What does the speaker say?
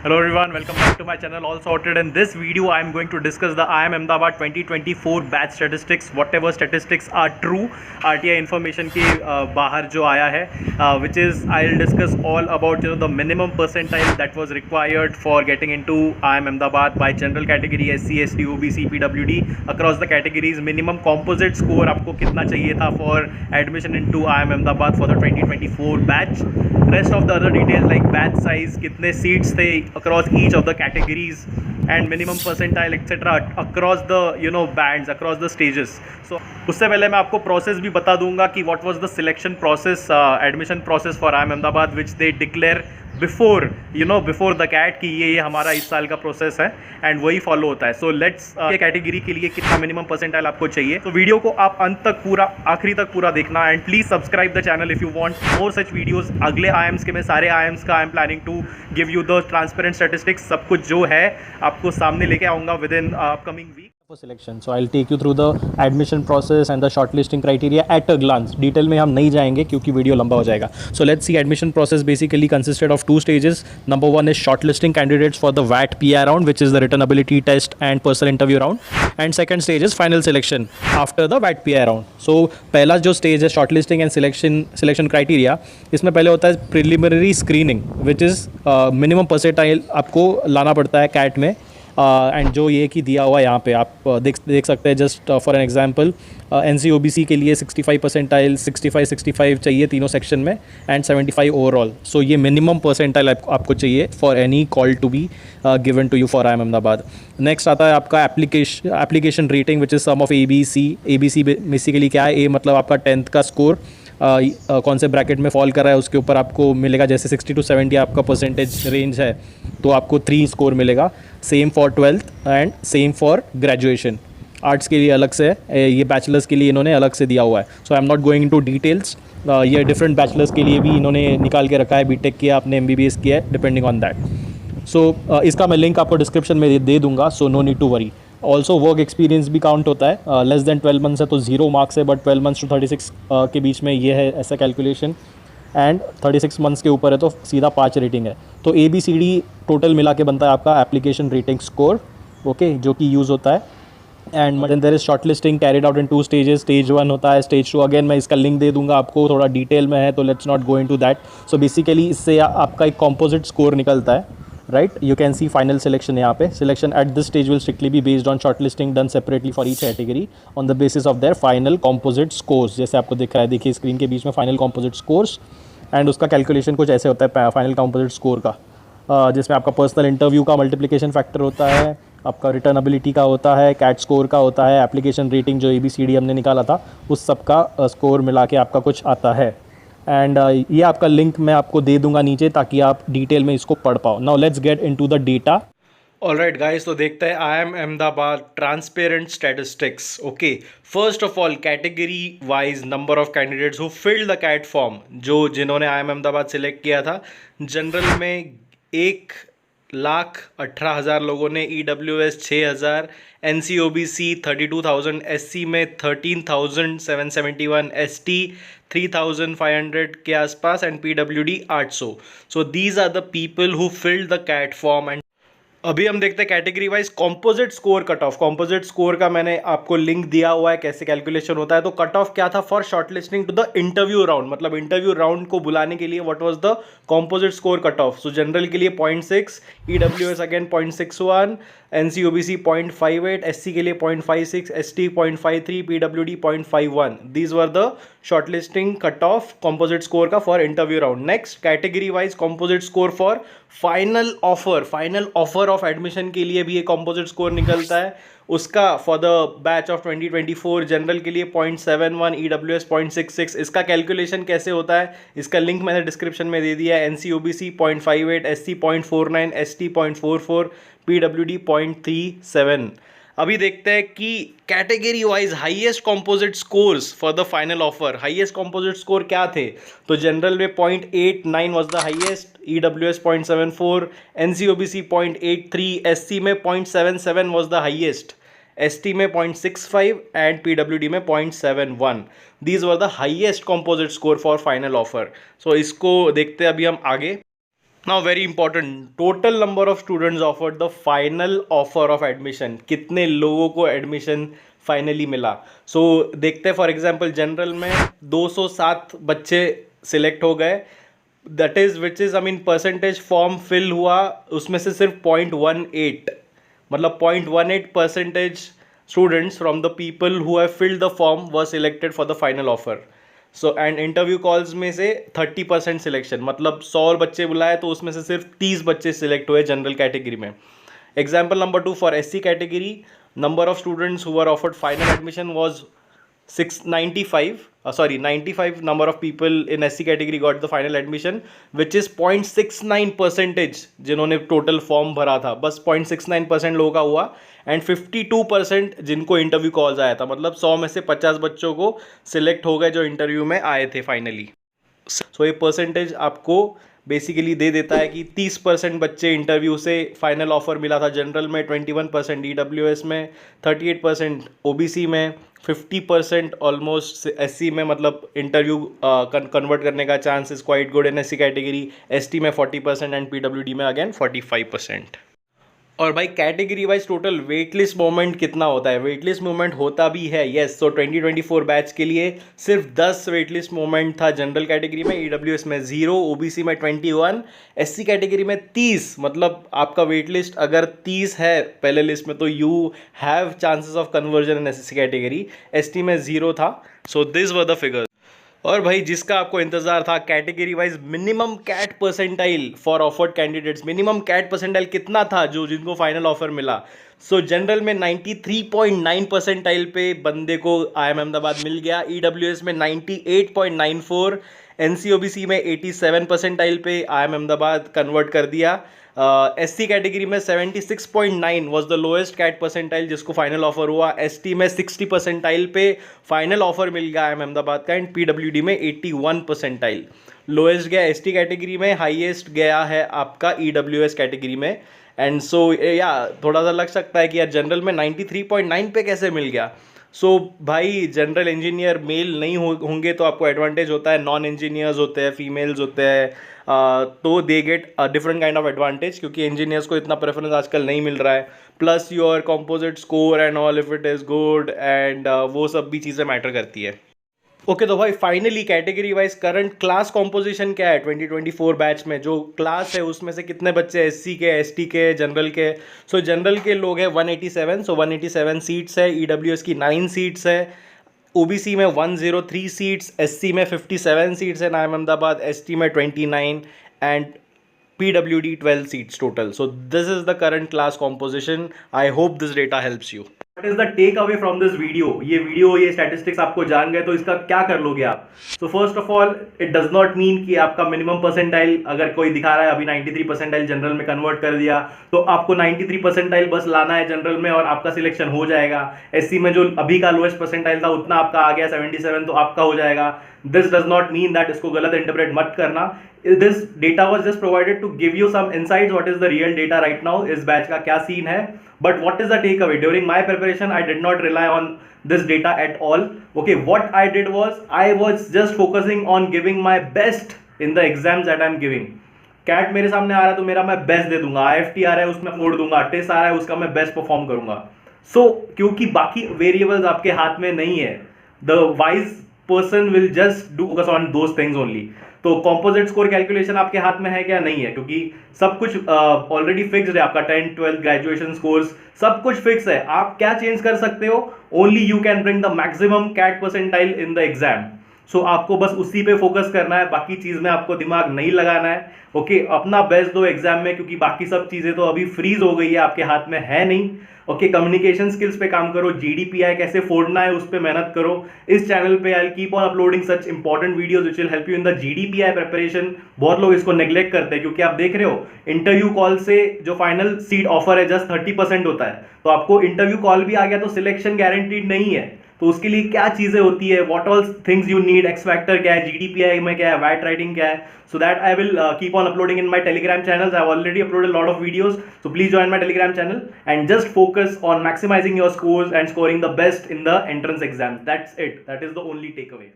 Hello everyone, welcome back to my channel All Sorted. In this video I am going to discuss the IIM Ahmedabad 2024 batch statistics, whatever statistics are true RTI information के बाहर जो आया है, which is I'll discuss all about the minimum percentile that was required for getting into IIM Ahmedabad by general category SC, ST, OBC, PWD across the categories. Minimum composite score आपको कितना चाहिए था for admission into IIM Ahmedabad for the 2024 batch. Rest of the other details like batch size, कितने seats थे across each of the categories and minimum percentile etc across the bands, across the stages. So उससे पहले मैं आपको process भी बता दूंगा कि what was the selection process, admission process for IIM Ahmedabad which they declare before before the CAT कि ये हमारा इस साल का प्रोसेस है एंड वही फॉलो होता है. सो लेट्स कैटेगरी के लिए कितना मिनिमम परसेंटाइल आपको चाहिए, तो वीडियो को आप अंत तक पूरा आखिरी तक पूरा देखना and please subscribe the channel if you want more such videos. अगले आईएम्स के मैं सारे आईएम्स का I am planning to give you the transparent statistics, सब कुछ जो है आपको सामने लेके आऊँगा within upcoming week. For selection, so I'll take you through the admission process and the shortlisting criteria at a glance. Detail में हम नहीं जाएंगे क्योंकि वीडियो लंबा हो जाएगा. So let's see. Admission process basically consisted of two stages. Number one is shortlisting candidates for the VAT PI round, which is the written ability test and personal interview round. And second stage is final selection after the VAT PI round. So पहला जो stage है shortlisting and selection criteria, इसमें पहले होता है preliminary screening, which is minimum percentile आपको लाना पड़ता है कैट में. एंड जो ये कि दिया हुआ है यहाँ पे आप देख सकते हैं. Just for an example NC OBC के लिए 65 परसेंटाइल 65 चाहिए तीनों सेक्शन में एंड 75 ओवरऑल. सो ये मिनिमम परसेंटाइल आपको चाहिए for any call to be given to you for IIM Ahmedabad. Next आता है आपका application rating which is sum of ABC basically क्या है. ए मतलब आपका 10th का स्कोर कौन से ब्रैकेट में फॉल कर रहा है उसके ऊपर आपको मिलेगा. जैसे 60 to 70 आपका परसेंटेज रेंज है तो आपको 3 स्कोर मिलेगा. Same for 12th and same for graduation. Arts के लिए अलग से है, ये बैचलर्स के लिए इन्होंने अलग से दिया हुआ है. So I am not going into details. ये डिफरेंट बैचलर्स के लिए भी इन्होंने निकाल के रखा है. बीटेक किया आपने, MBBS किया है, डिपेंडिंग ऑन दैट. सो इसका मैं लिंक आपको डिस्क्रिप्शन में दे दूंगा. So no need to worry. Also work experience भी काउंट होता है. लेस देन 12 मंथ्स है तो 0 मार्क्स है, बट 12 मंथ्स टू 36 के बीच में ये है ऐसा कैलकुलेशन. एंड 36 मंथ्स के ऊपर है तो सीधा 5 रेटिंग है. तो ABCD टोटल मिला के बनता है आपका एप्लीकेशन रेटिंग स्कोर, ओके, जो कि यूज़ होता है. And then there is shortlisting carried out in 2 stages. Stage 1 होता है, स्टेज 2 अगेन मैं इसका लिंक दे दूंगा आपको, थोड़ा डिटेल में है तो let's not go into that. So basically इससे आपका एक कॉम्पोजिट स्कोर निकलता है. Right, you can see final selection यहाँ पे. Selection at this stage will strictly be based on short listing done separately for each category on the basis of their final composite scores. जैसे आपको दिख रहा है, देखिए स्क्रीन के बीच में फाइनल कॉम्पोजिट स्कोर्स. एंड उसका कैलकुलेशन कुछ ऐसे होता है फाइनल कॉम्पोजिट स्कोर का, जिसमें आपका पर्सनल इंटरव्यू का मल्टीप्लिकेशन फैक्टर होता है, आपका रिटर्न एबिलिटी का होता है, कैट स्कोर का होता है, एप्लीकेशन रेटिंग जो ABCD हमने निकाला था उस सब का स्कोर मिला के आपका कुछ आता है. एंड ये आपका लिंक मैं आपको दे दूंगा नीचे ताकि आप डिटेल में इसको पढ़ पाओ. Now let's get into the data. Alright guys, तो देखते हैं IIM Ahmedabad transparent statistics. Okay, first of all category wise number of candidates who filled the CAT form, जिन्होंने IIM Ahmedabad सिलेक्ट किया था. जनरल में 1,18,000 लोगों ने, EWS 6,000, NC OBC 32,000, SC में 13,771, ST 3,500 के आसपास and PWD 800. So these are the people who filled the CAT form. And अभी हम देखते हैं category wise composite score cut off. Composite score का मैंने आपको लिंक दिया हुआ है कैसे कैलकुलेशन होता है. तो कट ऑफ क्या था for shortlisting to the interview round, मतलब इंटरव्यू राउंड को बुलाने के लिए what was the composite score cut off. So general के लिए 0.6, EWS again 0.61, NC OBC 0.58, SC के लिए 0.56, ST 0.53, PWD 0.51. These were the shortlisting cut off composite score का for interview round. Next category wise composite score for final offer of admission के लिए भी एक composite score निकलता है. उसका for the batch of 2024 general के लिए 0.71, EWS 0.66. इसका कैलकुलेशन कैसे होता है इसका लिंक मैंने डिस्क्रिप्शन में दे दिया है. NC OBC 0.58, SC 0.49, ST 0.44, PWD 0.37. अभी देखते हैं कि category wise highest composite scores for the final offer. Highest composite score क्या थे, तो जनरल में 0.89 was the highest, EWS 0.74, NC OBC 0.83, SC में 0.77 वाज द हाईएस्ट, ST में 0.65 एंड PWD में 0.71. These were the highest composite score for final offer. So इसको देखते हैं अभी हम आगे. Now very important, total number of students offered, the final offer of admission, कितने लोगों को एडमिशन फाइनली मिला. सो देखते हैं, फॉर एग्जांपल जनरल में 207 बच्चे सिलेक्ट हो गए, that is which is I mean percentage form fill हुआ उसमें से सिर्फ 0.18, मतलब 0.18% students from the people who have filled the form were selected for the final offer. So and interview calls में से 30% सिलेक्शन, मतलब 100 बच्चे बुलाए तो उसमें से सिर्फ 30 बच्चे सिलेक्ट हुए जनरल कैटेगरी में. Example number 2, for SC category, number of students who were offered final admission was 95 number of people in SC category got the final admission, which is 0.69% जिन्होंने टोटल फॉर्म भरा था, बस 0.69% लोगों का हुआ. And 52% जिनको interview calls आया था, मतलब 100 में से 50 बच्चों को सिलेक्ट हो गए जो इंटरव्यू में आए थे फाइनली. सो ये परसेंटेज आपको बेसिकली दे देता है कि 30% बच्चे इंटरव्यू से फाइनल ऑफर मिला था. जनरल में 21%, EWS में 38%, OBC में 50% ऑलमोस्ट, SC में मतलब इंटरव्यू कन्वर्ट करने का chance is quite good in SC category, ST में 40% एंड PWD में अगेन 45%. और भाई category wise total waitlist movement कितना होता है? वेटलिस्ट मूवमेंट होता भी है, यस. सो 2024 बैच के लिए सिर्फ 10 वेटलिस्ट मूवमेंट था जनरल कैटेगरी में, EWS में 0, OBC में 21, SC कैटेगरी में 30. मतलब आपका वेटलिस्ट अगर 30 है पहले लिस्ट में तो you have chances of conversion in SC category. ST में 0 था. So this were the figure. और भाई जिसका आपको इंतजार था, category wise minimum CAT percentile for offered candidates. Minimum CAT percentile कितना था जो जिनको फाइनल ऑफर मिला? सो जनरल में 93.9 परसेंटाइल पे बंदे को IIM अहमदाबाद मिल गया. EWS में 98.94, NCOBC में 87 परसेंटाइल पे IIM अहमदाबाद कन्वर्ट कर दिया. SC कैटेगरी में 76.9 was the lowest CAT percentile जिसको फाइनल ऑफर हुआ. ST में 60 परसेंटाइल पे फाइनल ऑफर मिल गया IIM अहमदाबाद का. एंड PWD में 81 परसेंटाइल. लोएस्ट गया ST कैटेगरी में, हाईएस्ट गया है आपका EWS कैटेगरी में. एंड सो या थोड़ा सा लग सकता है कि यार जनरल में 93.9 पे कैसे मिल गया. सो भाई जनरल इंजीनियर मेल नहीं होंगे तो आपको एडवांटेज होता है, नॉन इंजीनियर्स होते हैं, फीमेल्स होते हैं, तो they get a different kind of advantage, क्योंकि इंजीनियर्स को इतना प्रेफरेंस आजकल नहीं मिल रहा है. Plus your composite score and all if it is good, and वो सब भी चीज़ें मैटर करती है. ओके तो भाई finally category wise current class composition क्या है 2024 बैच में? जो क्लास है उसमें से कितने बच्चे SC के, ST के, जनरल के? सो जनरल के लोग हैं 187, सो 187 सीट्स है. EWS की 9 सीट्स है. OBC में 103 सीट्स, SC में 57 सीट्स है IIM अहमदाबाद, ST में 29 and PWD 12 seats total. So this is the current class composition. I hope this data helps you. What is the takeaway from this video? ये statistics आपको जान गए तो इसका क्या कर लोगे आप? So first of all, it does not mean कि आपका minimum percentile अगर कोई दिखा रहा है अभी 93 percentile जनरल में कन्वर्ट कर दिया तो आपको 93 percentile बस लाना है जनरल में और आपका सिलेक्शन हो जाएगा. SC में जो अभी का लोएस्ट परसेंटाइल था उतना आपका आ गया 77 तो आपका हो जाएगा. This does not mean that इसको गलत इंटरप्रेट मत करना. This data was just provided to give you some insights what is the real data right now, इस बैच का क्या सीन है. But what is the takeaway? During my preparation, I did not rely on this data at all. Okay, what I did was I was just focusing on giving my best in the exams that I'm giving. CAT मेरे सामने आ रहा है तो मेरा मैं best दे दूंगा, IFT आ रहा है उसमें फोड़ दूंगा, टेस्ट आ रहा है उसका मैं बेस्ट परफॉर्म करूंगा. सो क्योंकि बाकी वेरिएबल्स आपके हाथ में नहीं है, the wise person will just do focus on those things only. तो कॉम्पोजिट स्कोर कैलकुलेशन आपके हाथ में है क्या? नहीं है, क्योंकि सब कुछ ऑलरेडी फिक्स्ड है. आपका 10th 12th ग्रेजुएशन स्कोर्स सब कुछ फिक्स है. आप क्या चेंज कर सकते हो? Only you can bring the maximum CAT percentile in the exam. So आपको बस उसी पे फोकस करना है, बाकी चीज में आपको दिमाग नहीं लगाना है. ओके, अपना बेस्ट दो एग्जाम में, क्योंकि बाकी सब चीजें तो अभी फ्रीज हो गई है, आपके हाथ में है नहीं. ओके, कम्युनिकेशन स्किल्स पे काम करो, GDPI कैसे फोड़ना है उस पे मेहनत करो. इस चैनल पे I keep on uploading such important videos which will help you in the GDPI preparation. बहुत लोग इसको नेग्लेक्ट करते हैं, क्योंकि आप देख रहे हो इंटरव्यू कॉल से जो फाइनल सीट ऑफर है जस्ट 30% होता है. तो आपको इंटरव्यू कॉल भी आ गया तो सिलेक्शन गारंटीड नहीं है. तो उसके लिए क्या चीजें होती है, what all things you need, x factor क्या है, GDPI में क्या है, वाइट राइटिंग क्या है. So that I will keep on uploading in my Telegram channels. I have already uploaded lot of videos, so please join my Telegram channel and just focus on maximising your scores and scoring the best in the entrance exam. That's it. That is the only take away.